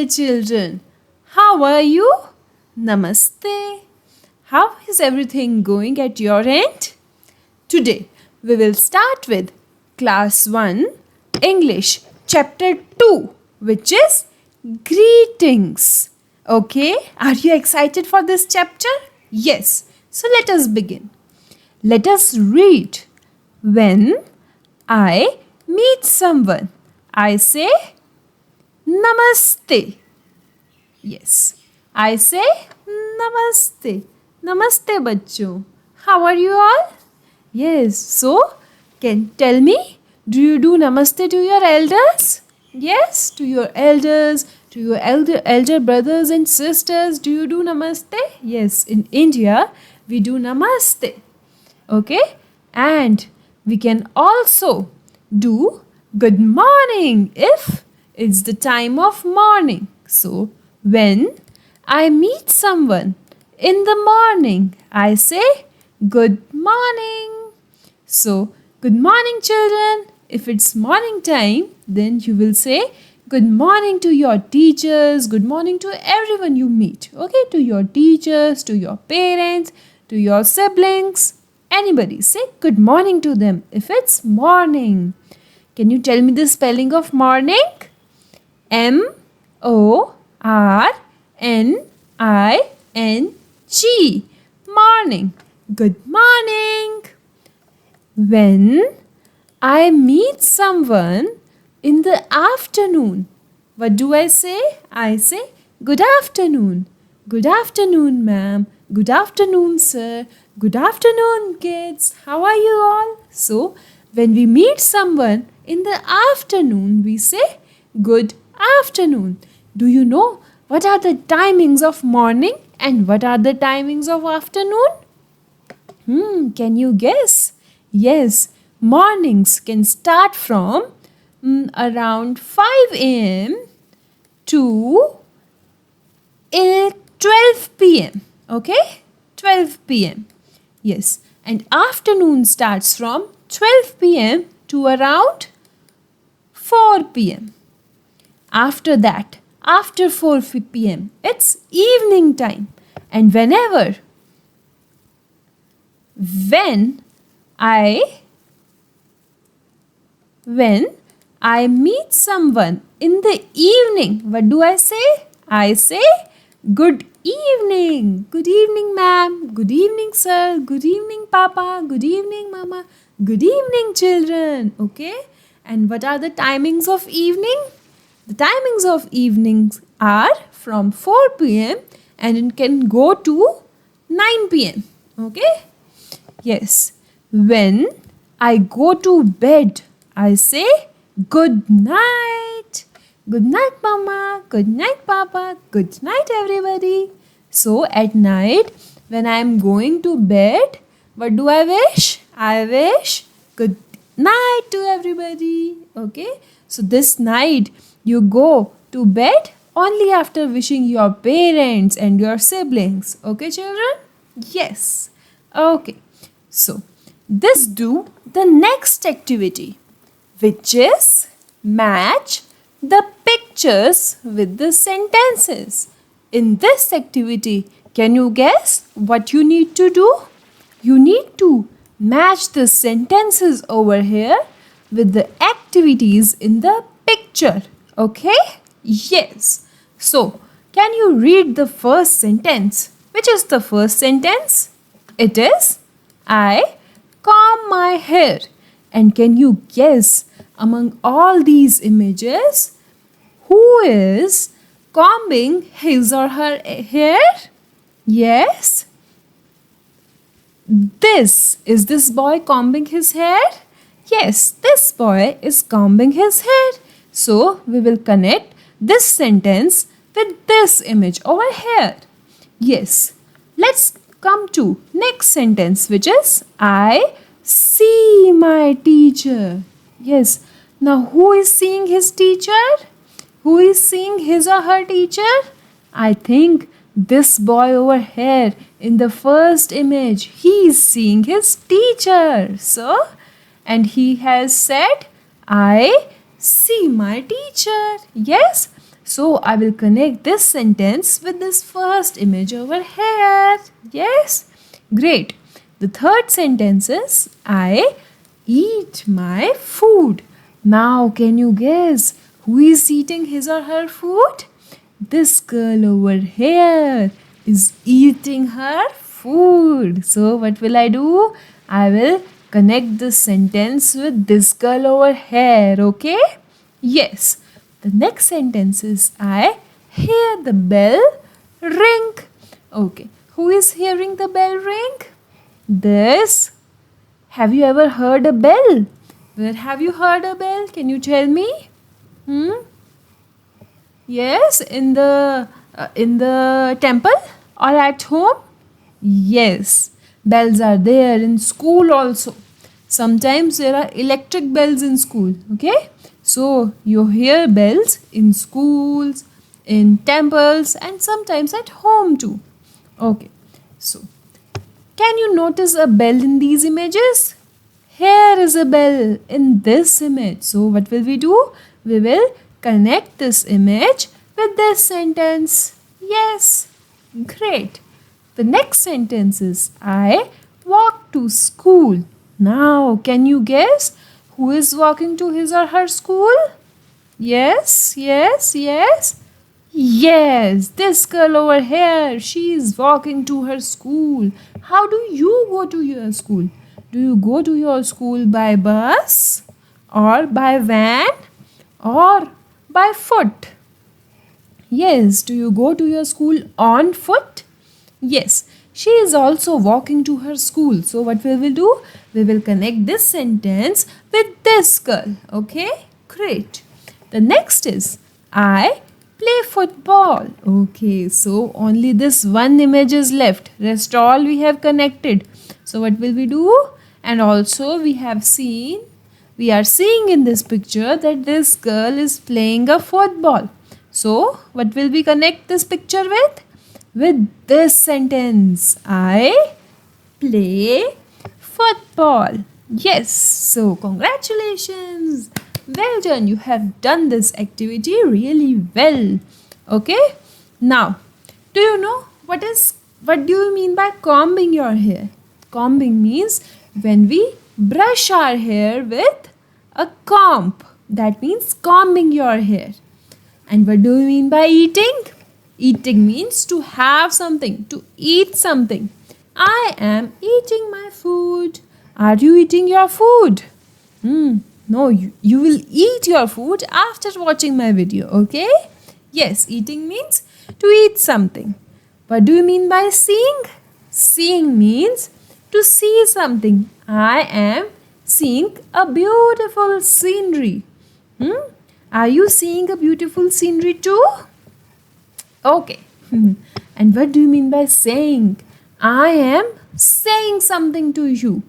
Hey children, how are you? Namaste. How is everything going at your end? Today we will start with Class 1 English Chapter 2, which is Greetings. Okay, are you excited for this chapter? Yes, so let us begin. Let us read. When I meet someone, I say Namaste. Yes, I say Namaste. Namaste, bachcho. How are you all? Yes, so can tell me, do you do Namaste to your elders? Yes, to your elders, to your elder brothers and sisters, do you do Namaste? Yes, in India, we do Namaste. Okay, and we can also do good morning if it's the time of morning. So, when I meet someone in the morning, I say good morning. So, good morning, children. If it's morning time, then you will say good morning to your teachers, good morning to everyone you meet. Okay, to your teachers, to your parents, to your siblings, anybody. Say good morning to them if it's morning. Can you tell me the spelling of morning? M-O-R-N-I-N-G. Morning. Good morning. When I meet someone in the afternoon, what do I say? I say good afternoon. Good afternoon, ma'am. Good afternoon, sir. Good afternoon, kids. How are you all? So, when we meet someone in the afternoon, we say good afternoon. Do you know what are the timings of morning and what are the timings of afternoon? Can you guess? Yes, mornings can start from around 5 a.m. to 12 p.m. Okay? 12 p.m. Yes, and afternoon starts from 12 p.m. to around 4 p.m. After that, after 4 p.m., it's evening time. And when I meet someone in the evening, what do I say? I say good evening. Good evening, ma'am. Good evening, sir. Good evening, papa. Good evening, mama. Good evening, children. Okay? And what are the timings of evening? The timings of evenings are from 4 p.m. and it can go to 9 p.m. Okay? Yes. When I go to bed, I say good night. Good night, mama. Good night, papa. Good night, everybody. So at night, when I am going to bed, what do I wish? I wish good night to everybody. Okay? So this night, you go to bed only after wishing your parents and your siblings. Okay, children? Yes. Okay. So, this do the next activity, which is match the pictures with the sentences. In this activity, can you guess what you need to do? You need to match the sentences over here with the activities in the picture. Okay? Yes. So, can you read the first sentence? Which is the first sentence? It is I comb my hair. And can you guess among all these images who is combing his or her hair? Yes. Is this boy combing his hair? Yes, this boy is combing his hair. So, we will connect this sentence with this image over here. Yes, let's come to next sentence, which is I see my teacher. Yes, now who is seeing his teacher? Who is seeing his or her teacher? I think this boy over here in the first image, he is seeing his teacher. So, and he has said, I see my teacher. Yes. So I will connect this sentence with this first image over here. Yes? Great. The third sentence is I eat my food. Now can you guess who is eating his or her food? This girl over here is eating her food. So what will I do? I will connect this sentence with this girl over here. Okay? Yes. The next sentence is I hear the bell ring. Okay. Who is hearing the bell ring? This. Have you ever heard a bell? Where have you heard a bell? Can you tell me? Yes, in the temple or at home? Yes, bells are there in school also. Sometimes there are electric bells in school. Okay, so you hear bells in schools, in temples, and sometimes at home too. Okay, so can you notice a bell in these images? Here is a bell in this image. So what will we do? We will connect this image with this sentence. Yes, great. The next sentence is I walk to school. Now, can you guess who is walking to his or her school? Yes, yes, yes. Yes, this girl over here, she is walking to her school. How do you go to your school? Do you go to your school by bus or by van or by foot? Yes, do you go to your school on foot? Yes, she is also walking to her school. So what we will do? We will connect this sentence with this girl. Okay, great. The next is I play football. Okay, so only this one image is left. Rest all we have connected. So what will we do? And also we are seeing in this picture that this girl is playing a football. So what will we connect this picture with? With this sentence. I play football. Yes. So congratulations. Well done. You have done this activity really well. Okay. Now, do you know what do you mean by combing your hair? Combing means when we brush our hair with a comb. That means combing your hair. And what do you mean by eating? Eating means to have something, to eat something. I am eating my food. Are you eating your food? No, you will eat your food after watching my video, okay? Yes, eating means to eat something. What do you mean by seeing? Seeing means to see something. I am seeing a beautiful scenery. Are you seeing a beautiful scenery too? Okay. And what do you mean by saying? I am saying something to you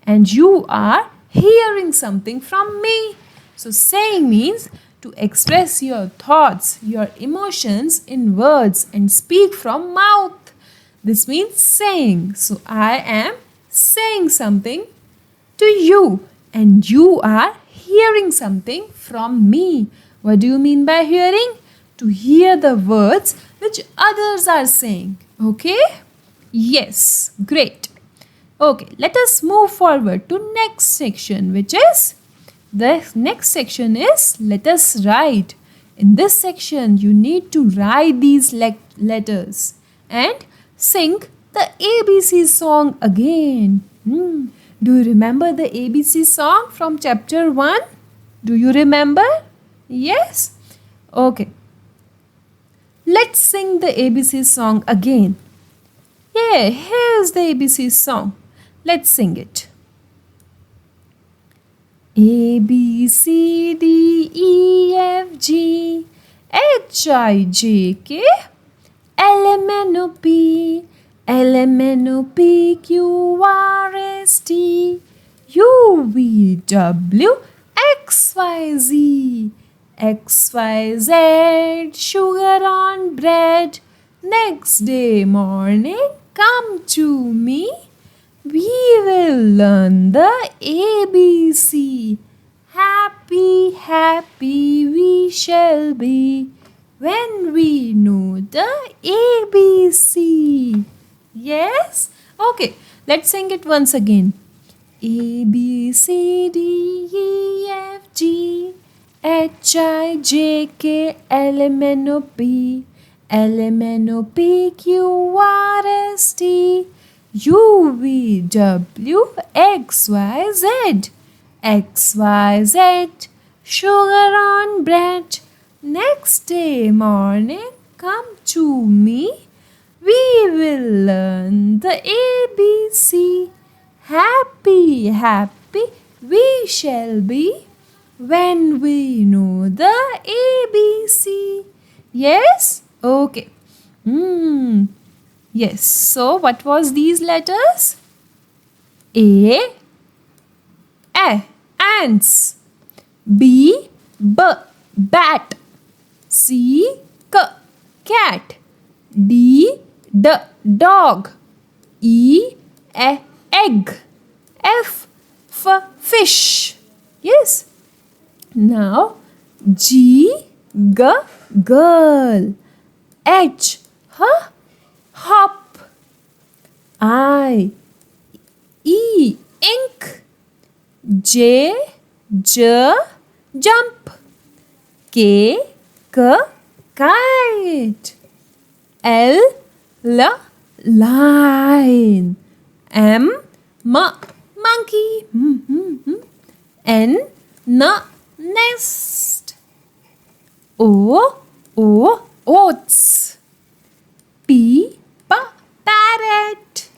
and you are hearing something from me. So saying means to express your thoughts, your emotions in words and speak from mouth. This means saying. So I am saying something to you and you are hearing something from me. What do you mean by hearing? To hear the words which others are saying. Okay? Yes, great. Okay, let us move forward to next section, which is the next section is let us write. In this section, you need to write these letters and sing the ABC song again. Do you remember the ABC song from chapter 1? Do you remember? Yes? Okay. Let's sing the ABC song again. Yeah, here's the ABC song. Let's sing it. A, B, C, D, E, F, G, H, I, J, K, L, M, N, O, P, L, M, N, O, P, Q, R, S, T, U, V, W, X, Y, Z, X, Y, Z, sugar on bread. Next day morning, come to me. We will learn the ABC. Happy, happy we shall be. when we know the ABC. Yes? Okay, let's sing it once again. A, B, C, D, E, F, G, H, I, J, K, L, M, N, O, P, L, M, N, O, P, Q, R, S, T, U, V, W, X, Y, Z. X, Y, Z, sugar on bread. Next day morning, come to me. We will learn the ABC. Happy, happy we shall be when we know the ABC. Yes? Okay. Yes. So, what was these letters? A, ants. B, bat. C, cat. D, dog. E, egg. F, fish. Yes. Now, G, girl. H, hop. I, ink. J, jump. K, kite. L, line. M, monkey. N, nest. O, oats. P, parrot.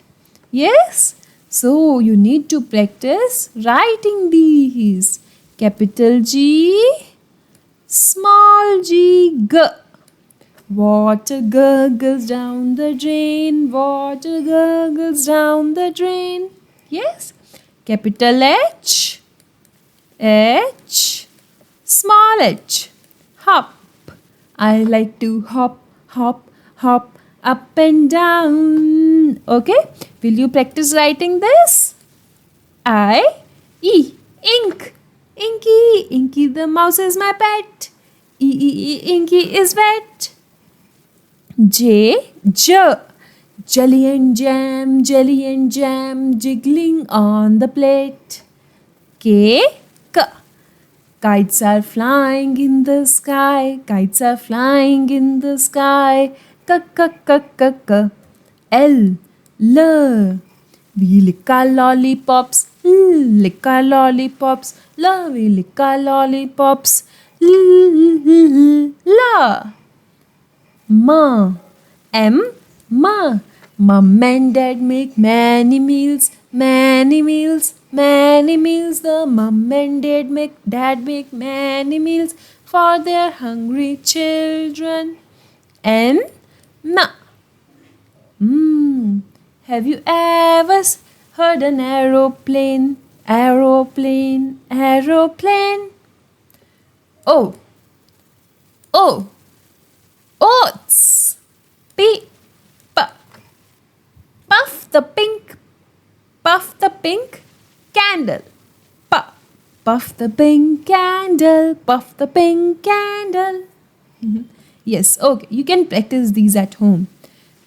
Yes? So you need to practice writing these. Capital G, small g, Water gurgles down the drain. Water gurgles down the drain. Yes? Capital H, small h, hop. I like to hop, up and down. Okay? Will you practice writing this? I, ink. Inky the mouse is my pet. Inky is wet. J, jelly and jam, jiggling on the plate. K, kites are flying in the sky. L, we lick our lollipops. Lick our lollipops. We lick our lollipops. La. Mum and dad make many meals. The mum and dad make many meals for their hungry children. N, have you ever heard an aeroplane? O, oats. P, puff the pink candle. Puff the pink candle. Yes, okay, you can practice these at home.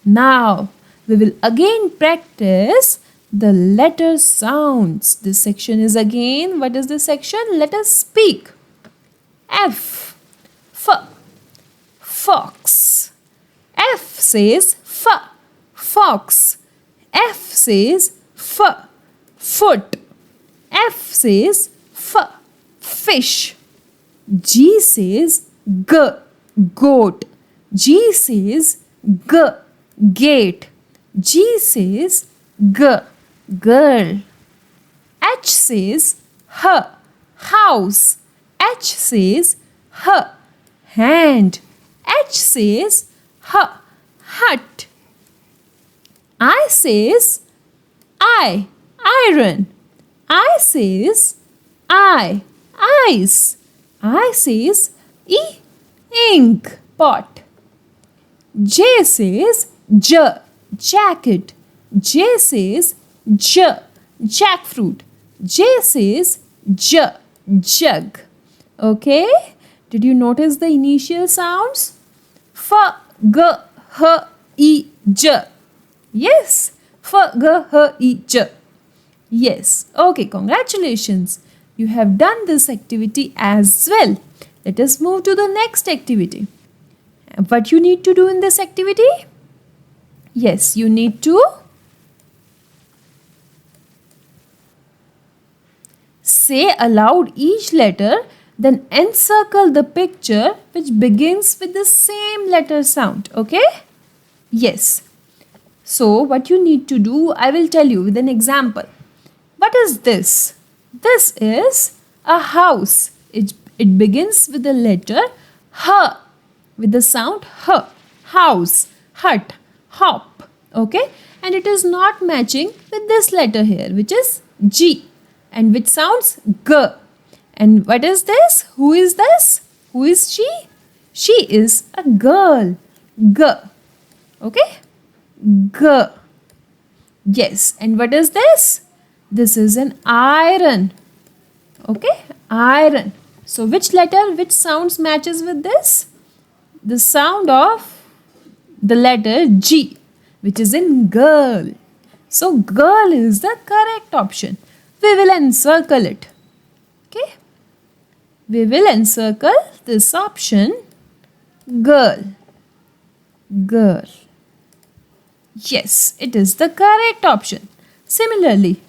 Now, we will again practice the letter sounds. This section is again, what is this section? Let us speak. F, fox. F says fox. F says foot. F says fish. G says goat. G says gate. G says girl. H says house. H says hand. H says hut. I says iron. I says ice. I says ink pot. J says jacket. J says jackfruit. J says jug. Okay? Did you notice the initial sounds? G, H, I, J. Yes, G, H, I, J. Yes, okay, congratulations. You have done this activity as well. Let us move to the next activity. What you need to do in this activity? Yes, you need to say aloud each letter, then encircle the picture which begins with the same letter sound. Okay? Yes. So, what you need to do, I will tell you with an example. What is this? This is a house. It begins with the letter H, with the sound H. House, hut, hop. Okay? And it is not matching with this letter here, which is G, and which sounds G. And what is this? Who is this? Who is she? She is a girl. G. Okay? G. Yes. And what is this? This is an iron. Okay? Iron. So which letter, which sounds matches with this? The sound of the letter G, which is in girl. So girl is the correct option. We will encircle it. Okay? We will encircle this option, girl. Girl. Yes, it is the correct option. Similarly,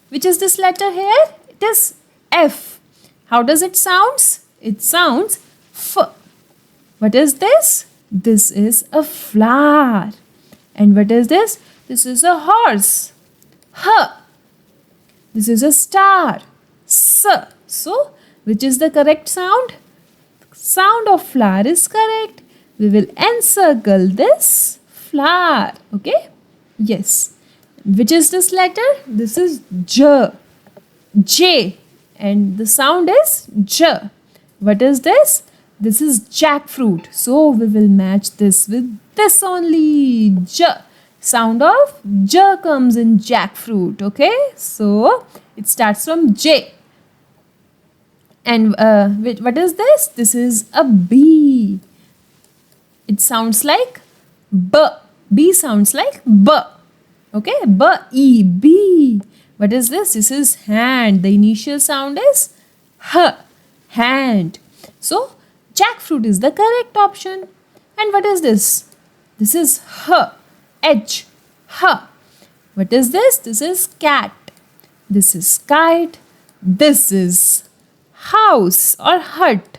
which is this letter here? It is F. How does it sound? It sounds F. What is this? This is a flower. And what is this? This is a horse. H. This is a star. S. So, which is the correct sound? Sound of flower is correct. We will encircle this flower. Okay? Yes. Which is this letter? This is J. J. And the sound is J. What is this? This is jackfruit. So we will match this with this only. J. Sound of J comes in jackfruit. Okay? So it starts from J. And what is this? This is a B. It sounds like B. B sounds like B. Okay? B, E, B. What is this? This is hand. The initial sound is H. Hand. So, jackfruit is the correct option. And what is this? This is H. H. H. What is this? This is cat. This is kite. This is house or hut.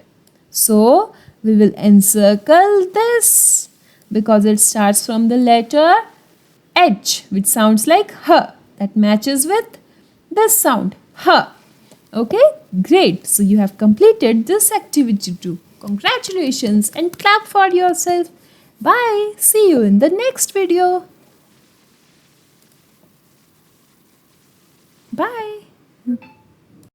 So, we will encircle this because it starts from the letter H, which sounds like H. That matches with this sound, H. Okay, great. So you have completed this activity too. Congratulations and clap for yourself. Bye. See you in the next video. Bye.